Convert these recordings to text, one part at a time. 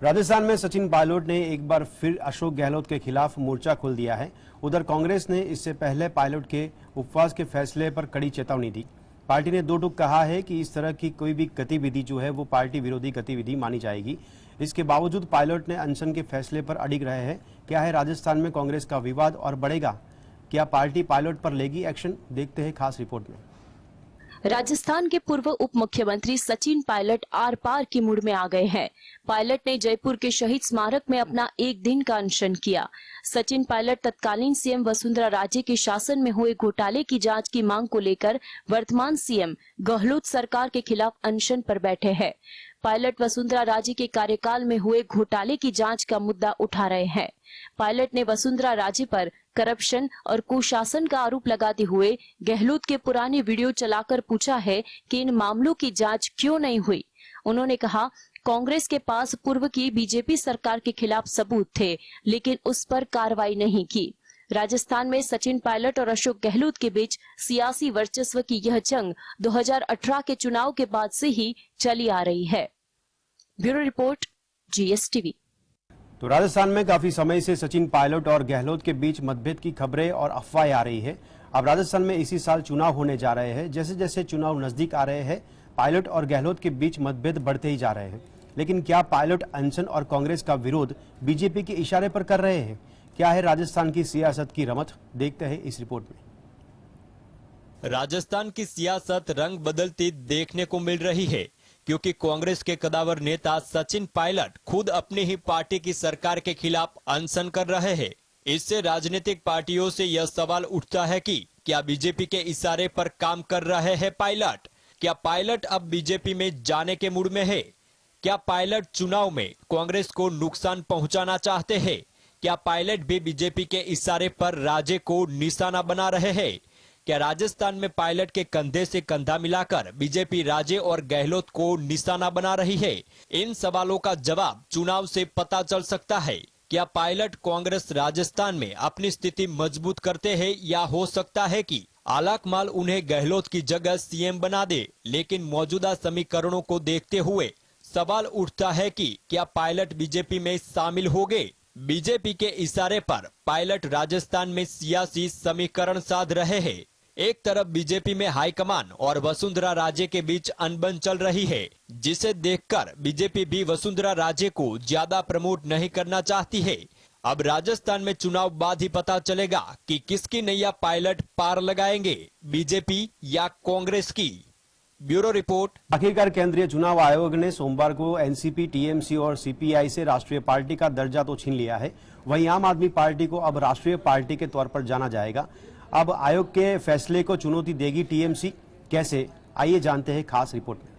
राजस्थान में सचिन पायलट ने एक बार फिर अशोक गहलोत के खिलाफ मोर्चा खोल दिया है। उधर कांग्रेस ने इससे पहले पायलट के उपवास के फैसले पर कड़ी चेतावनी दी। पार्टी ने दो टूक कहा है कि इस तरह की कोई भी गतिविधि जो है वो पार्टी विरोधी गतिविधि मानी जाएगी। इसके बावजूद पायलट ने अनशन के फैसले पर अडिग रहे हैं। क्या है राजस्थान में कांग्रेस का विवाद और बढ़ेगा? क्या पार्टी पायलट पर लेगी एक्शन? देखते हैं खास रिपोर्ट में। राजस्थान के पूर्व उप मुख्यमंत्री सचिन पायलट आर पार की मूड में आ गए हैं। पायलट ने जयपुर के शहीद स्मारक में अपना एक दिन का अनशन किया। सचिन पायलट तत्कालीन सीएम वसुंधरा राजे के शासन में हुए घोटाले की जांच की मांग को लेकर वर्तमान सीएम गहलोत सरकार के खिलाफ अनशन पर बैठे हैं। पायलट वसुंधरा राजे के कार्यकाल में हुए घोटाले की जांच का मुद्दा उठा रहे हैं। पायलट ने वसुंधरा राजे पर करप्शन और कुशासन का आरोप लगाते हुए गहलोत के पुराने वीडियो चलाकर पूछा है कि इन मामलों की जांच क्यों नहीं हुई। उन्होंने कहा, कांग्रेस के पास पूर्व की बीजेपी सरकार के खिलाफ सबूत थे, लेकिन उस पर कार्रवाई नहीं की। राजस्थान में सचिन पायलट और अशोक गहलोत के बीच सियासी वर्चस्व की यह जंग 2018 के चुनाव के बाद से ही चली आ रही है। Bureau report, GSTV। तो राजस्थान में काफी समय से सचिन पायलट और गहलोत के बीच मतभेद की खबरें और अफवाहें आ रही है। अब राजस्थान में इसी साल चुनाव होने जा रहे हैं। जैसे जैसे चुनाव नजदीक आ रहे हैं, पायलट और गहलोत के बीच मतभेद बढ़ते ही जा रहे हैं। लेकिन क्या पायलट अनशन और कांग्रेस का विरोध बीजेपी के इशारे पर कर रहे हैं? क्या है राजस्थान की सियासत की रमत? देखते हैं इस रिपोर्ट में। राजस्थान की सियासत रंग बदलती देखने को मिल रही है, क्योंकि कांग्रेस के कदावर नेता सचिन पायलट खुद अपनी ही पार्टी की सरकार के खिलाफ अनशन कर रहे हैं। इससे राजनीतिक पार्टियों से यह सवाल उठता है कि क्या बीजेपी के इशारे पर काम कर रहे हैं पायलट? क्या पायलट अब बीजेपी में जाने के मूड में है? क्या पायलट चुनाव में कांग्रेस को नुकसान पहुंचाना चाहते हैं? क्या पायलट भी बीजेपी के इशारे पर राजे को निशाना बना रहे हैं? क्या राजस्थान में पायलट के कंधे से कंधा मिलाकर बीजेपी राजे और गहलोत को निशाना बना रही है? इन सवालों का जवाब चुनाव से पता चल सकता है। क्या पायलट कांग्रेस राजस्थान में अपनी स्थिति मजबूत करते हैं, या हो सकता है कि आलाकमान उन्हें गहलोत की जगह सीएम बना दे? लेकिन मौजूदा समीकरणों को देखते हुए सवाल उठता है कि क्या पायलट बीजेपी में शामिल हो गए? बीजेपी के इशारे पर पायलट राजस्थान में सियासी समीकरण साध रहे हैं। एक तरफ बीजेपी में हाईकमान और वसुंधरा राजे के बीच अनबन चल रही है, जिसे देखकर बीजेपी भी वसुंधरा राजे को ज्यादा प्रमोट नहीं करना चाहती है। अब राजस्थान में चुनाव बाद ही पता चलेगा कि किसकी नैया पायलट पार लगाएंगे, बीजेपी या कांग्रेस की। Bureau report. आखिरकार केंद्रीय चुनाव आयोग ने सोमवार को एनसीपी, टीएमसी और सीपीआई से राष्ट्रीय पार्टी का दर्जा तो छीन लिया है। वहीं आम आदमी पार्टी को अब राष्ट्रीय पार्टी के तौर पर जाना जाएगा। अब आयोग के फैसले को चुनौती देगी टीएमसी। कैसे, आइए जानते हैं खास रिपोर्ट में।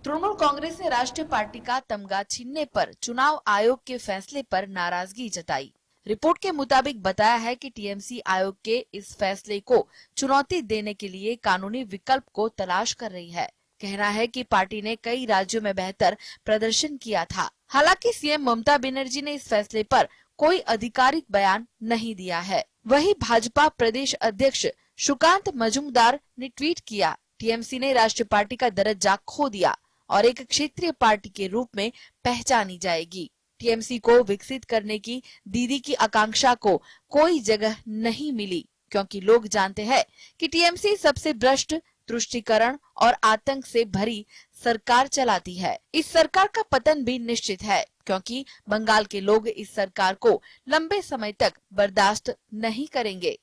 तृणमूल कांग्रेस ने राष्ट्रीय पार्टी का तमगा छीनने पर चुनाव आयोग के फैसले पर नाराजगी जताई। रिपोर्ट के मुताबिक बताया है कि टीएमसी आयोग के इस फैसले को चुनौती देने के लिए कानूनी विकल्प को तलाश कर रही है। कहना है कि पार्टी ने कई राज्यों में बेहतर प्रदर्शन किया था। हालांकि सीएम ममता बनर्जी ने इस फैसले पर कोई आधिकारिक बयान नहीं दिया है। वहीं भाजपा प्रदेश अध्यक्ष सुकांत मजूमदार ने ट्वीट किया, टीएमसी ने राष्ट्रीय पार्टी का दर्जा खो दिया और एक क्षेत्रीय पार्टी के रूप में पहचानी जाएगी। टीएमसी को विकसित करने की दीदी की आकांक्षा को कोई जगह नहीं मिली, क्योंकि लोग जानते हैं कि टीएमसी सबसे भ्रष्ट, तुष्टीकरण और आतंक से भरी सरकार चलाती है। इस सरकार का पतन भी निश्चित है, क्योंकि बंगाल के लोग इस सरकार को लंबे समय तक बर्दाश्त नहीं करेंगे।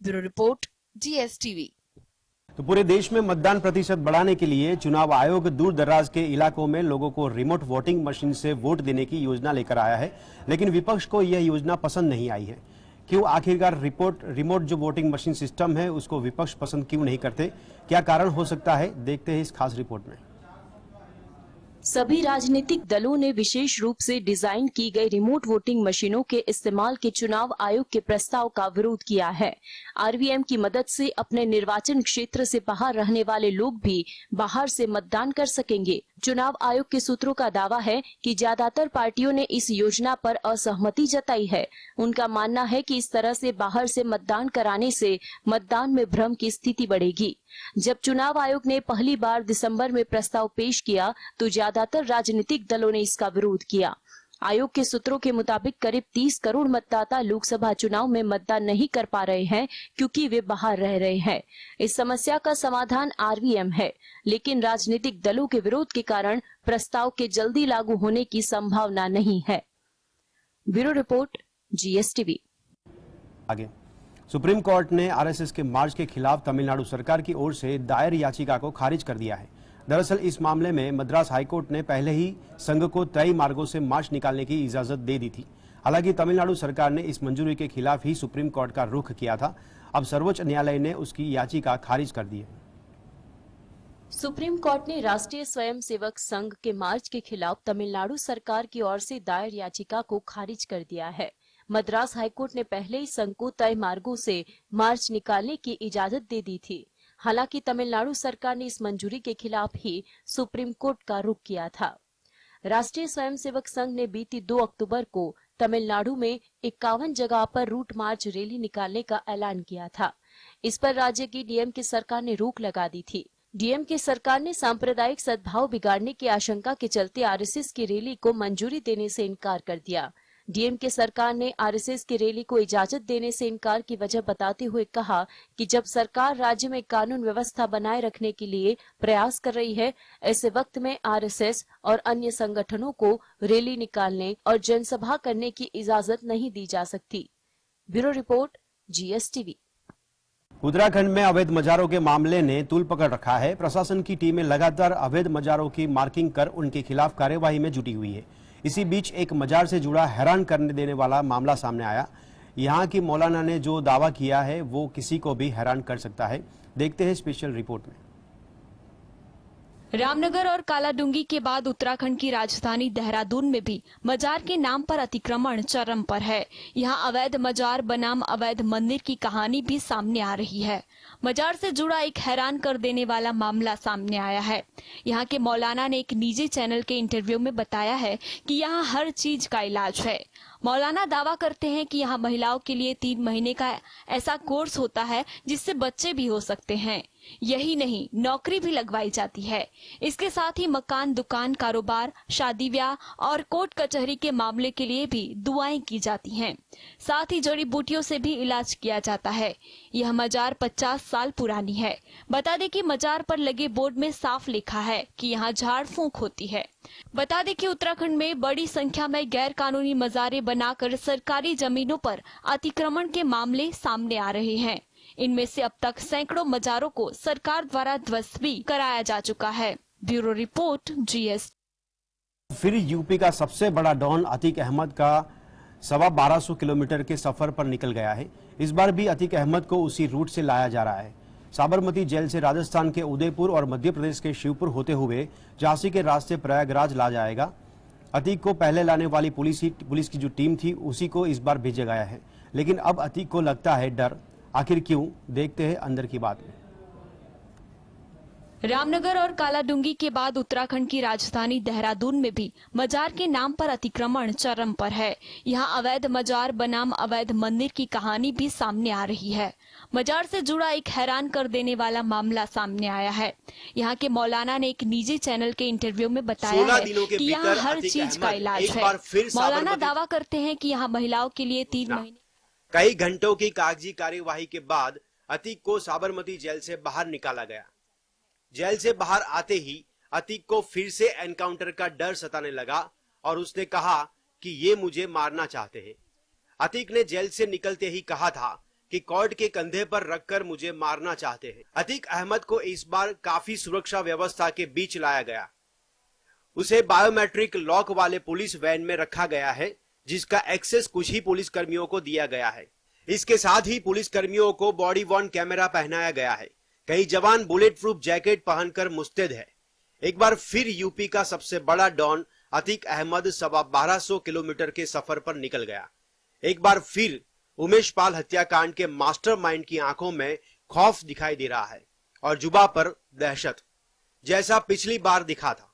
Bureau report, GSTV। तो पूरे देश में मतदान प्रतिशत बढ़ाने के लिए चुनाव आयोग दूर दराज के इलाकों में लोगों को रिमोट वोटिंग मशीन से वोट देने की योजना लेकर आया है। लेकिन विपक्ष को यह योजना पसंद नहीं आई है। क्यों आखिरकार रिमोट जो वोटिंग मशीन सिस्टम है उसको विपक्ष पसंद क्यों नहीं करते? क्या कारण हो सकता है? देखते हैं इस खास रिपोर्ट में। सभी राजनीतिक दलों ने विशेष रूप से डिजाइन की गई रिमोट वोटिंग मशीनों के इस्तेमाल के चुनाव आयोग के प्रस्ताव का विरोध किया है। आरवीएम की मदद से अपने निर्वाचन क्षेत्र से बाहर रहने वाले लोग भी बाहर से मतदान कर सकेंगे। चुनाव आयोग के सूत्रों का दावा है कि ज्यादातर पार्टियों ने इस योजना पर असहमति जताई है। उनका मानना है कि इस तरह से बाहर से मतदान कराने से मतदान में भ्रम की स्थिति बढ़ेगी। जब चुनाव आयोग ने पहली बार दिसंबर में प्रस्ताव पेश किया तो ज्यादातर राजनीतिक दलों ने इसका विरोध किया। आयोग के सूत्रों के मुताबिक करीब 30 करोड़ मतदाता लोकसभा चुनाव में मतदान नहीं कर पा रहे हैं क्योंकि वे बाहर रह रहे हैं। इस समस्या का समाधान आरवीएम है, लेकिन राजनीतिक दलों के विरोध के कारण प्रस्ताव के जल्दी लागू होने की संभावना नहीं है। Bureau report, GSTV। आगे, सुप्रीम कोर्ट ने आरएसएस के मार्च के खिलाफ तमिलनाडु सरकार की ओर से दायर याचिका को खारिज कर दिया है। दरअसल इस मामले में मद्रास हाईकोर्ट ने पहले ही संघ को तय मार्गों से मार्च निकालने की इजाजत दे दी थी। हालांकि तमिलनाडु सरकार ने इस मंजूरी के खिलाफ ही सुप्रीम कोर्ट का रुख किया था। अब सर्वोच्च न्यायालय ने उसकी याचिका खारिज कर दी है। सुप्रीम कोर्ट ने राष्ट्रीय स्वयंसेवक संघ के मार्च के खिलाफ तमिलनाडु सरकार की ओर से दायर याचिका को खारिज कर दिया है। मद्रास हाईकोर्ट ने पहले ही संघ को तय मार्गों से मार्च निकालने की इजाजत दे दी थी। हालांकि तमिलनाडु सरकार ने इस मंजूरी के खिलाफ ही सुप्रीम कोर्ट का रुख किया था। राष्ट्रीय स्वयंसेवक संघ ने बीती 2 अक्टूबर को तमिलनाडु में 51 जगह पर रूट मार्च रैली निकालने का ऐलान किया था। इस पर राज्य की डीएमके सरकार ने रोक लगा दी थी। डीएमके सरकार ने सांप्रदायिक सद्भाव बिगाड़ने की आशंका के चलते आरएसएस की रैली को मंजूरी देने से इनकार कर दिया। डीएमके सरकार ने आरएसएस की रैली को इजाजत देने से इनकार की वजह बताते हुए कहा कि जब सरकार राज्य में कानून व्यवस्था बनाए रखने के लिए प्रयास कर रही है, ऐसे वक्त में आरएसएस और अन्य संगठनों को रैली निकालने और जनसभा करने की इजाजत नहीं दी जा सकती। Bureau report, GSTV। उत्तराखंड में अवैध मजारों के मामले ने तूल पकड़ रखा है। प्रशासन की टीमें लगातार अवैध मजारों की मार्किंग कर उनके खिलाफ कार्यवाही में जुटी हुई है। इसी बीच एक मजार से जुड़ा हैरान करने देने वाला मामला सामने आया। यहां की मौलाना ने जो दावा किया है वो किसी को भी हैरान कर सकता है। देखते हैं स्पेशल रिपोर्ट में। रामनगर और कालाडूंगी के बाद उत्तराखंड की राजधानी देहरादून में भी मजार के नाम पर अतिक्रमण चरम पर है। यहां अवैध मजार बनाम अवैध मंदिर की कहानी भी सामने आ रही है। मजार से जुड़ा एक हैरान कर देने वाला मामला सामने आया है। यहां के मौलाना ने एक निजी चैनल के इंटरव्यू में बताया है कि यहां हर चीज का इलाज है। मौलाना दावा करते हैं कि यहाँ महिलाओं के लिए 3 महीने का ऐसा कोर्स होता है जिससे बच्चे भी हो सकते हैं। यही नहीं, नौकरी भी लगवाई जाती है। इसके साथ ही मकान, दुकान, कारोबार, शादी ब्याह और कोर्ट कचहरी के मामले के लिए भी दुआएं की जाती हैं। साथ ही जड़ी बूटियों से भी इलाज किया जाता है। यह मजार 50 साल पुरानी है। बता दें कि मजार पर लगे बोर्ड में साफ लिखा है कि यहाँ झाड़ फूंक होती है। बता दें कि उत्तराखंड में बड़ी संख्या में गैर कानूनी मजारें बनाकर सरकारी जमीनों पर अतिक्रमण के मामले सामने आ रहे हैं। इनमें से अब तक सैकड़ों मजारों को सरकार द्वारा ध्वस्त भी कराया जा चुका है। Bureau report, GS। फिर यूपी का सबसे बड़ा डॉन अतीक अहमद का 1250 किलोमीटर के सफर पर निकल गया है। इस बार भी अतीक अहमद को उसी रूट से लाया जा रहा है। साबरमती जेल से राजस्थान के उदयपुर और मध्य प्रदेश के शिवपुर होते हुए झांसी के रास्ते प्रयागराज ला जाएगा। अतीक को पहले लाने वाली पुलिस की जो टीम थी उसी को इस बार भेजा गया है। लेकिन अब अतीक को लगता है डर। आखिर क्यों, देखते हैं अंदर की बात में। रामनगर और कालाडूंगी के बाद उत्तराखंड की राजधानी देहरादून में भी मजार के नाम पर अतिक्रमण चरम पर है। यहाँ अवैध मजार बनाम अवैध मंदिर की कहानी भी सामने आ रही है। मजार से जुड़ा एक हैरान कर देने वाला मामला सामने आया है। यहाँ के मौलाना ने एक निजी चैनल के इंटरव्यू में बताया है कि यहाँ हर चीज का इलाज है। मौलाना दावा करते हैं कि यहाँ महिलाओं के लिए 3 महीने। कई घंटों की कागजी कार्यवाही के बाद अतीक को साबरमती जेल से बाहर निकाला गया। जेल से बाहर आते ही अतीक को फिर से एनकाउंटर का डर सताने लगा और उसने कहा कि ये मुझे मारना चाहते हैं। अतीक ने जेल से निकलते ही कहा था कि कोर्ट के कंधे पर रखकर मुझे मारना चाहते हैं। अतीक अहमद को इस बार काफी सुरक्षा व्यवस्था के बीच लाया गया। उसे बायोमेट्रिक लॉक वाले पुलिस वैन में रखा गया है, जिसका एक्सेस कुछ ही पुलिस कर्मियों को दिया गया है। इसके साथ ही पुलिस कर्मियों को बॉडी वॉर्न कैमरा पहनाया गया है। कई जवान बुलेट प्रूफ जैकेट पहनकर मुस्तैद है। एक बार फिर यूपी का सबसे बड़ा डॉन अतीक अहमद 1250 किलोमीटर के सफर पर निकल गया। एक बार फिर उमेश पाल हत्याकांड के मास्टरमाइंड की आंखों में खौफ दिखाई दे रहा है और जुबां पर दहशत, जैसा पिछली बार दिखा था।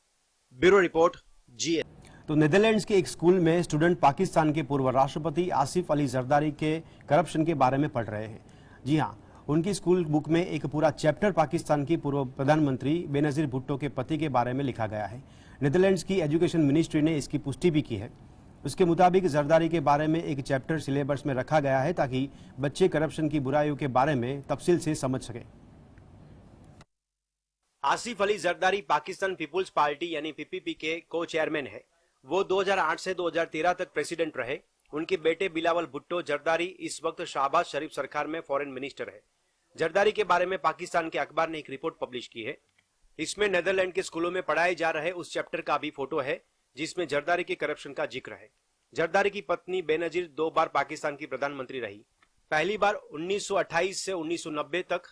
Bureau report, GS। तो नीदरलैंड्स के एक स्कूल में स्टूडेंट पाकिस्तान के पूर्व राष्ट्रपति आसिफ अली जरदारी के करप्शन के बारे में पढ़ रहे हैं। जी हाँ, उनकी स्कूल बुक में एक पूरा चैप्टर पाकिस्तान की पूर्व प्रधानमंत्री बेनजीर भुट्टो के पति के बारे में लिखा गया है। नीदरलैंड्स की एजुकेशन मिनिस्ट्री ने इसकी पुष्टि भी की है। उसके मुताबिक जरदारी के बारे में एक चैप्टर सिलेबस में रखा गया है ताकि बच्चे करप्शन की बुराइयों के बारे में तफसील से समझ सके। आसिफ अली जरदारी पाकिस्तान पीपुल्स पार्टी यानी पीपीपी के को चेयरमैन है। वो 2008 से 2013 तक प्रेसिडेंट रहे। उनके बेटे बिलावल भुट्टो जरदारी इस वक्त शहबाज शरीफ सरकार में फॉरेन मिनिस्टर है। जरदारी के बारे में पाकिस्तान के अखबार ने एक रिपोर्ट पब्लिश की है। इसमें नेदरलैंड के स्कूलों में पढ़ाए जा रहे उस चैप्टर का भी फोटो है जिसमें जरदारी के करप्शन का जिक्र है। जरदारी की पत्नी बेनजीर 2 बार पाकिस्तान की प्रधानमंत्री रही। पहली बार 1928 से 1990 तक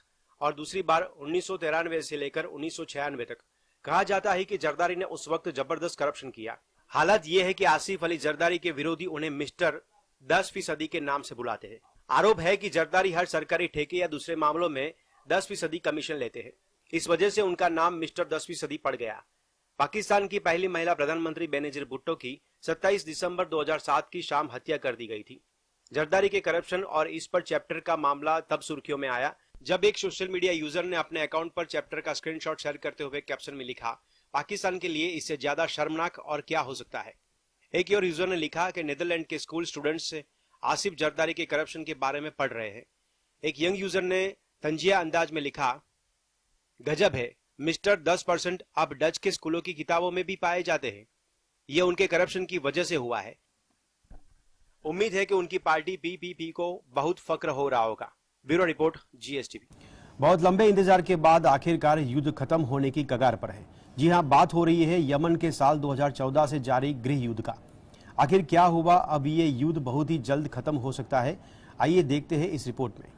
और दूसरी बार 1993 से लेकर 1996 तक। कहा जाता है कि जरदारी ने उस वक्त जबरदस्त करप्शन किया। हालत यह है कि आसिफ अली जरदारी के विरोधी उन्हें मिस्टर 10% के नाम से बुलाते हैं। आरोप है कि जरदारी हर सरकारी ठेके या दूसरे मामलों में 10% कमीशन लेते हैं। इस वजह से उनका नाम मिस्टर 10% पड़ गया। पाकिस्तान की पहली महिला प्रधानमंत्री बेनजीर भुट्टो की 27 दिसंबर 2007 की शाम हत्या कर दी गई थी। जरदारी के करप्शन और इस पर चैप्टर का मामला तब सुर्खियों में आया जब एक सोशल मीडिया यूजर ने अपने अकाउंट पर चैप्टर का स्क्रीनशॉट शेयर करते हुए कैप्शन में लिखा, पाकिस्तान के लिए इससे ज्यादा शर्मनाक और क्या हो सकता है। एक और यूजर ने लिखा कि नीदरलैंड के स्कूल स्टूडेंट्स आसिफ जरदारी के करप्शन के बारे में पढ़ रहे हैं। एक यंग यूजर ने तंजिया अंदाज में लिखा, गजब है, मिस्टर 10% अब डच के स्कूलों की किताबों में भी पाए जाते हैं। यह उनके करप्शन की वजह से हुआ है। उम्मीद है कि उनकी पार्टी पीपीपी को बहुत फक्र हो रहा होगा। Bureau report, GSTV. बहुत लंबे इंतजार के बाद आखिरकार युद्ध खत्म होने की कगार पर है। जी हां, बात हो रही है यमन के साल 2014 से जारी गृह युद्ध का। आखिर क्या हुआ? अब ये युद्ध बहुत ही जल्द खत्म हो सकता है। आइए देखते हैं इस रिपोर्ट में।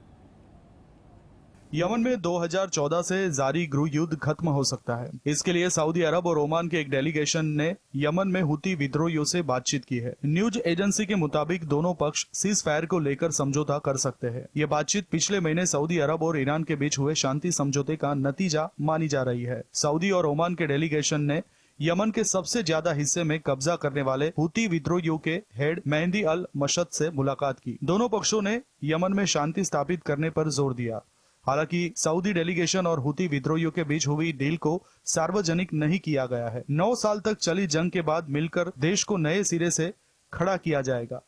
यमन में 2014 से जारी गृह युद्ध खत्म हो सकता है। इसके लिए सऊदी अरब और ओमान के एक डेलीगेशन ने यमन में हुती विद्रोहियों से बातचीत की है। न्यूज एजेंसी के मुताबिक दोनों पक्ष सीज फायर को लेकर समझौता कर सकते हैं। ये बातचीत पिछले महीने सऊदी अरब और ईरान के बीच हुए शांति समझौते का नतीजा मानी जा रही है। सऊदी और ओमान के डेलीगेशन ने यमन के सबसे ज्यादा हिस्से में कब्जा करने वाले हुती विद्रोहियों के हेड मेहंदी अल मशद से मुलाकात की। दोनों पक्षों ने यमन में शांति स्थापित करने पर जोर दिया। हालांकि सऊदी डेलीगेशन और हुती विद्रोहियों के बीच हुई डील को सार्वजनिक नहीं किया गया है। 9 साल तक चली जंग के बाद मिलकर देश को नए सिरे से खड़ा किया जाएगा।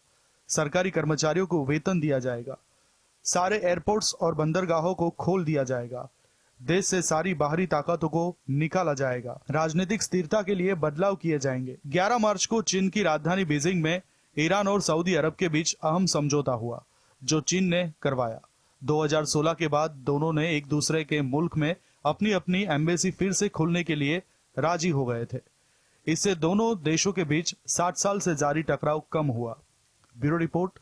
सरकारी कर्मचारियों को वेतन दिया जाएगा। सारे एयरपोर्ट्स और बंदरगाहों को खोल दिया जाएगा। देश से सारी बाहरी ताकतों को निकाला जाएगा। राजनीतिक स्थिरता के लिए बदलाव किए जाएंगे। 11 मार्च को चीन की राजधानी बीजिंग में ईरान और सऊदी अरब के बीच अहम समझौता हुआ, जो चीन ने करवाया। 2016 के बाद दोनों ने एक दूसरे के मुल्क में अपनी अपनी एम्बेसी फिर से खोलने के लिए राजी हो गए थे। इससे दोनों देशों के बीच 60 साल से जारी टकराव कम हुआ। Bureau report,